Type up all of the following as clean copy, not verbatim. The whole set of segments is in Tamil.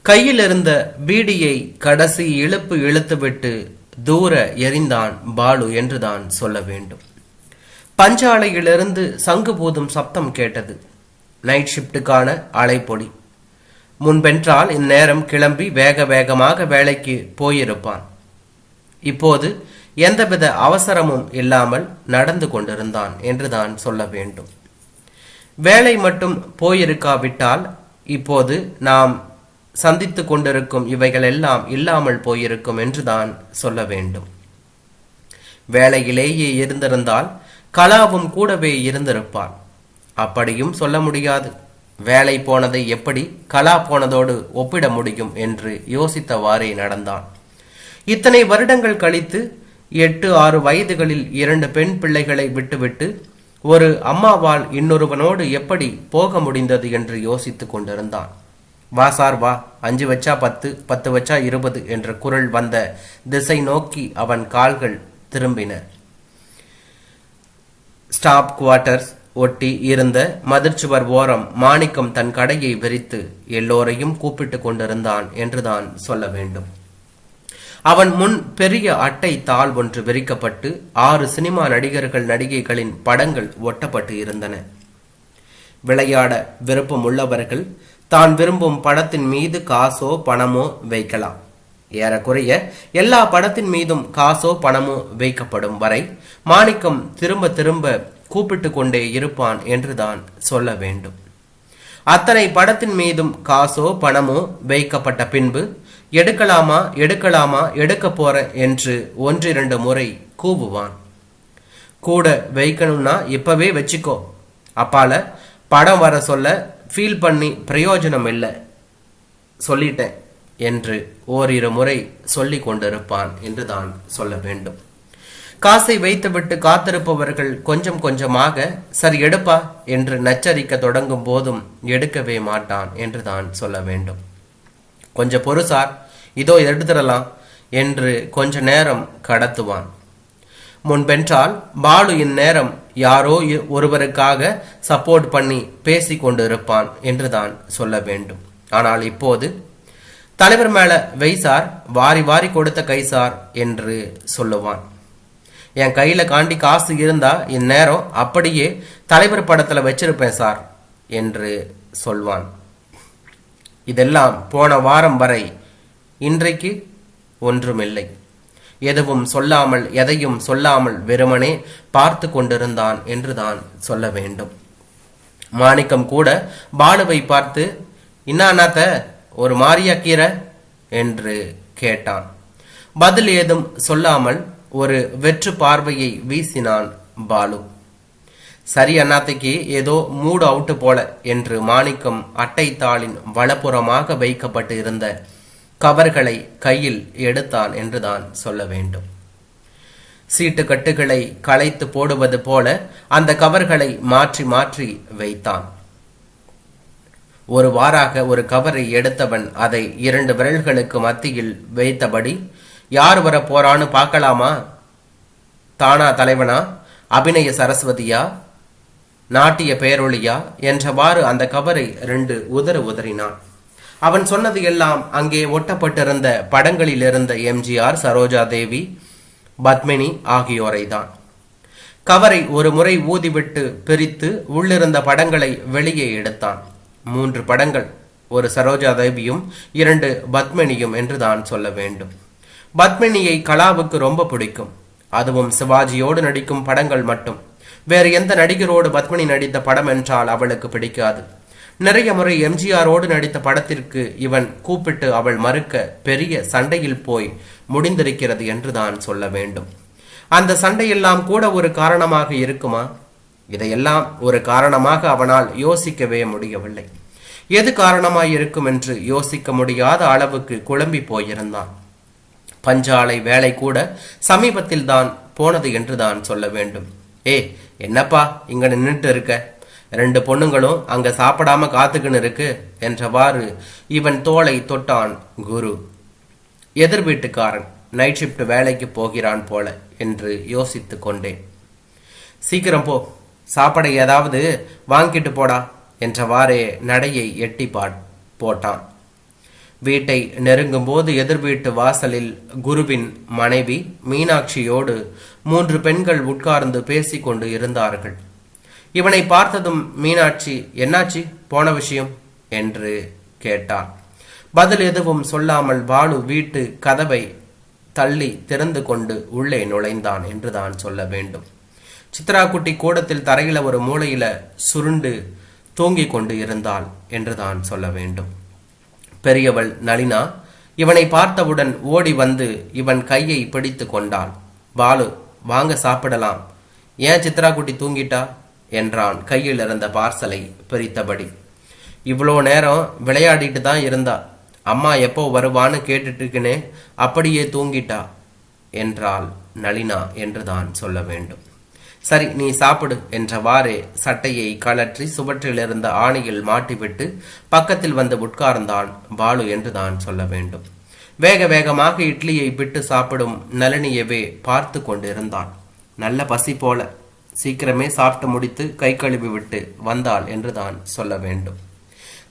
கையில் இருந்த பீடியை கடைசி இழுப்பு இழுத்துவிட்டு தூர எறிந்தான் பாலு என்றுதான் சொல்ல வேண்டும். பஞ்சாலையிலிருந்து சங்கு பூதும் சப்தம் கேட்டது. நைட் ஷிப்டுக்கான அலைப்பொடி. முன்பென்றால் இந்நேரம் கிளம்பி வேக வேகமாக வேலைக்கு போயிருப்பான். இப்போது எந்தவித அவசரமும் இல்லாமல் நடந்து கொண்டிருந்தான் என்றுதான் சொல்ல வேண்டும். வேலை மட்டும் போயிருக்காவிட்டால் இப்போது நாம் சந்தித்து கொண்டிருக்கும் இவைகள் எல்லாம் இல்லாமல் போயிருக்கும் என்றுதான் சொல்ல வேண்டும். வேலையிலேயே இருந்திருந்தால் கலாவும் கூடவே இருந்திருப்பார். அப்படியும் சொல்ல முடியாது. வேலை போனதை எப்படி கலா போனதோடு ஒப்பிட முடியும் என்று யோசித்தவாறே நடந்தான். இத்தனை வருடங்கள் கழித்து 8-6 வயதுகளில் 2 பெண் பிள்ளைகளை விட்டுவிட்டு ஒரு அம்மாவால் இன்னொருவனோடு எப்படி போக முடிந்தது என்று யோசித்துக் கொண்டிருந்தான். வா சார் வா, 5 வச்சா 10, 10 வச்சா 20 என்ற குரல் வந்த திசை நோக்கி அவன் கால்கள் திரும்பின. ஸ்டாப் குவார்ட்டர்ஸ் ஒட்டி இருந்த மதிர்ச்சுவர் ஓரம் மாணிக்கம் தன் கடையை விரித்து எல்லோரையும் கூப்பிட்டு கொண்டிருந்தான் என்றுதான் சொல்ல வேண்டும். அவன் முன் பெரிய அட்டை தாள் ஒன்று விரிக்கப்பட்டு 6 சினிமா நடிகர்கள் நடிகைகளின் படங்கள் ஒட்டப்பட்டு இருந்தன. விளையாட விருப்பம் உள்ளவர்கள் தான் விரும்பும் படத்தின் மீது காசோ பணமோ வைக்கலாம். ஏறக்குறைய எல்லா படத்தின் மீதும் காசோ பணமோ வைக்கப்படும் வரை மாணிக்கம் திரும்ப திரும்ப கூப்பிட்டு கொண்டே இருப்பான் என்றுதான் சொல்ல வேண்டும். அத்தனை படத்தின் மீதும் காசோ பணமோ வைக்கப்பட்ட பின்பு எடுக்கலாமா எடுக்கலாமா எடுக்க போற என்று 1-2 முறை கூவுவான். கூட வைக்கணும்னா இப்பவே வச்சுக்கோ, அப்பால படம் வர சொல்ல ஃபீல் பண்ணி பிரயோஜனம் இல்லை, சொல்லிட்டேன் என்று 1-2 முறை சொல்லி கொண்டிருப்பான் என்றுதான் சொல்ல வேண்டும். காசை வைத்துவிட்டு காத்திருப்பவர்கள் கொஞ்சம் கொஞ்சமாக சரி எடுப்பா என்று நச்சரிக்க தொடங்கும் போதும் எடுக்கவே மாட்டான் என்றுதான் சொல்ல வேண்டும். கொஞ்சம் பொறு சார், இதோ எடுத்துடலாம் என்று கொஞ்ச நேரம் கடத்துவான். முன்பென்றால் பாலு இந்நேரம் யாரோ ஒருவருக்காக சப்போர்ட் பண்ணி பேசி கொண்டிருப்பான் என்றுதான் சொல்ல வேண்டும். ஆனால் இப்போது தலைவர் மேல வை சார், வாரி வாரி கொடுத்த கை சார் என்று சொல்லுவான். என் கையில காண்டி காசு இருந்தா இந்நேரம் அப்படியே தலைவர் படத்துல வச்சிருப்பேன் சார் என்று சொல்வான். இதெல்லாம் போன வாரம் வரை. இன்றைக்கு ஒன்றுமில்லை. எதுவும் சொல்லாமல் எதையும் சொல்லாமல் வெறுமனே பார்த்து கொண்டிருந்தான் என்றுதான் சொல்ல வேண்டும். மாணிக்கம் கூட பாலுவை பார்த்து இன்னாத்த ஒரு மாரியா கீரை என்று கேட்டான். பதில் ஏதும் சொல்லாமல் ஒரு வெற்று பார்வையை வீசினான் பாலு. சரி அண்ணாத்தைக்கு ஏதோ மூடு அவுட்டு போல என்று மாணிக்கம் அட்டை தாளின் வலப்புறமாக வைக்கப்பட்டு இருந்த கவர்களை கையில் எடுத்தான் என்றுதான் சொல்ல வேண்டும். சீட்டு கட்டுகளை களைத்து போடுவது போல அந்த கவர்களை மாற்றி மாற்றி வைத்தான். ஒரு வாராக ஒரு கவரை எடுத்தவன் அதை 2 விரல்களுக்கு மத்தியில் வைத்தபடி யார் வர போறான்னு பார்க்கலாமா, தானா தலைவனா, அபிநய சரஸ்வதியா, நாட்டிய பேரொழியா என்றவாறு அந்த கவரை 2 உதறினான். அவன் சொன்னது எல்லாம் அங்கே ஒட்டப்பட்டிருந்த படங்களில் இருந்த எம்ஜிஆர், சரோஜா தேவி, பத்மினி ஆகியோரை தான். கவரை ஒரு முறை ஊதிவிட்டு பிரித்து உள்ளிருந்த படங்களை வெளியே எடுத்தான். 3 படங்கள், ஒரு சரோஜா தேவியும் 2 பத்மினியும் என்றுதான் சொல்ல வேண்டும். பத்மினியை கலாவுக்கு ரொம்ப பிடிக்கும். அதுவும் சிவாஜியோடு நடிக்கும் படங்கள் மட்டும். வேறு எந்த நடிகரோடு பத்மினி நடித்த படம் என்றால் அவளுக்கு பிடிக்காது. நிறைய முறை எம்ஜிஆரோடு நடித்த படத்திற்கு இவன் கூப்பிட்டு அவள் மறுக்க பெரிய சண்டையில் போய் முடிந்திருக்கிறது என்றுதான் சொல்ல வேண்டும். அந்த சண்டையெல்லாம் கூட ஒரு காரணமாக இருக்குமா? இதையெல்லாம் ஒரு காரணமாக அவனால் யோசிக்கவே முடியவில்லை. எது காரணமாய் இருக்கும் என்று யோசிக்க முடியாத அளவுக்கு குழம்பி போயிருந்தான். பஞ்சாலை வேலை கூட சமீபத்தில் தான் போனது என்றுதான் சொல்ல வேண்டும். என்னப்பா இங்க நின்றுட்டு இருக்க, 2 பொண்ணுங்களும் அங்க சாப்பிடாம காத்துக்குன்னு இருக்கு என்றவாறு இவன் தோளை தொட்டான் குரு. எதிர் வீட்டுக்காரன் நைட் ஷிப்ட் வேலைக்கு போகிறான் போல என்று யோசித்து கொண்டேன். சீக்கிரம் போ, சாப்பாடை ஏதாவது வாங்கிட்டு போடா என்றவாறே நடையை எட்டி போட்டான். வீட்டை நெருங்கும் போது எதிர் வீட்டு வாசலில் குருவின் மனைவி மீனாட்சியோடு 3 பெண்கள் உட்கார்ந்து பேசிக்கொண்டு இருந்தார்கள். இவனை பார்த்ததும் மீனாட்சி, என்னாச்சி, போன விஷயம் என்று கேட்டாள். பதில் எதுவும் சொல்லாமல் பாலு வீட்டு கதவை தள்ளி திறந்து கொண்டு உள்ளே நுழைந்தான் என்றுதான் சொல்ல வேண்டும். சித்ரா குட்டி கூடத்தில் தரையில ஒரு மூலையில சுருண்டு தூங்கிக் கொண்டு இருந்தாள் என்றுதான் சொல்ல வேண்டும். பெரியவள் நளினா இவனை பார்த்தவுடன் ஓடி வந்து இவன் கையை பிடித்து கொண்டாள். பாலு, வாங்க சாப்பிடலாம். ஏன் சித்ரா குட்டி தூங்கிட்டா என்றான் கையில் இருந்த பார்சலை பிரித்தபடி. இவ்வளோ நேரம் விளையாடிட்டு தான் இருந்தா, அம்மா எப்போ வருவான்னு கேட்டுட்டு இருக்கனே, அப்படியே தூங்கிட்டா என்றாள் நளினா என்றுதான் சொல்ல வேண்டும். சரி, நீ சாப்பிடு என்றவாறே சட்டையை கழற்றி சுவற்றில் இருந்த ஆணியில் மாட்டிவிட்டு பக்கத்தில் வந்து உட்கார்ந்தான் பாலு என்றுதான் சொல்ல வேண்டும். வேக வேகமாக இட்லியை விட்டு சாப்பிடும் நளினியவே பார்த்து கொண்டிருந்தான். நல்ல பசி போல, சீக்கிரமே சாப்பிட்டு முடித்து கை கழுவி விட்டு வந்தாள் என்றுதான் சொல்ல வேண்டும்.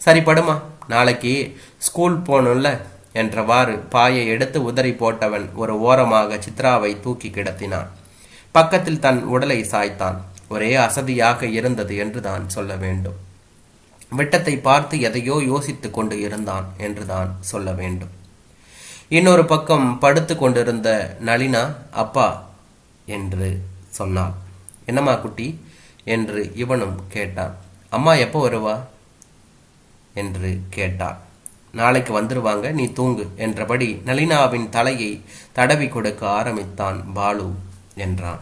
சரி படுமா, நாளைக்கு ஸ்கூல் போகணும்ல என்றவாறு பாயை எடுத்து உதறி போட்டவன் ஒரு ஓரமாக சித்ராவை தூக்கி கிடத்தினான். பக்கத்தில் தன் உடலை சாய்த்தான். ஒரே அசதியாக இருந்தது என்றுதான் சொல்ல வேண்டும். விட்டத்தை பார்த்து எதையோ யோசித்துக் கொண்டு இருந்தான் என்றுதான் சொல்ல வேண்டும். இன்னொரு பக்கம் படுத்து கொண்டிருந்த நளினா, அப்பா என்று சொன்னாள். என்னம்மா குட்டி என்று இவனும் கேட்டான். அம்மா எப்போ வருவா என்று கேட்டாள். நாளைக்கு வந்துருவாங்க, நீ தூங்கு என்றபடி நளினாவின் தலையை தடவி கொடுக்க ஆரம்பித்தான் பாலு என்றான்.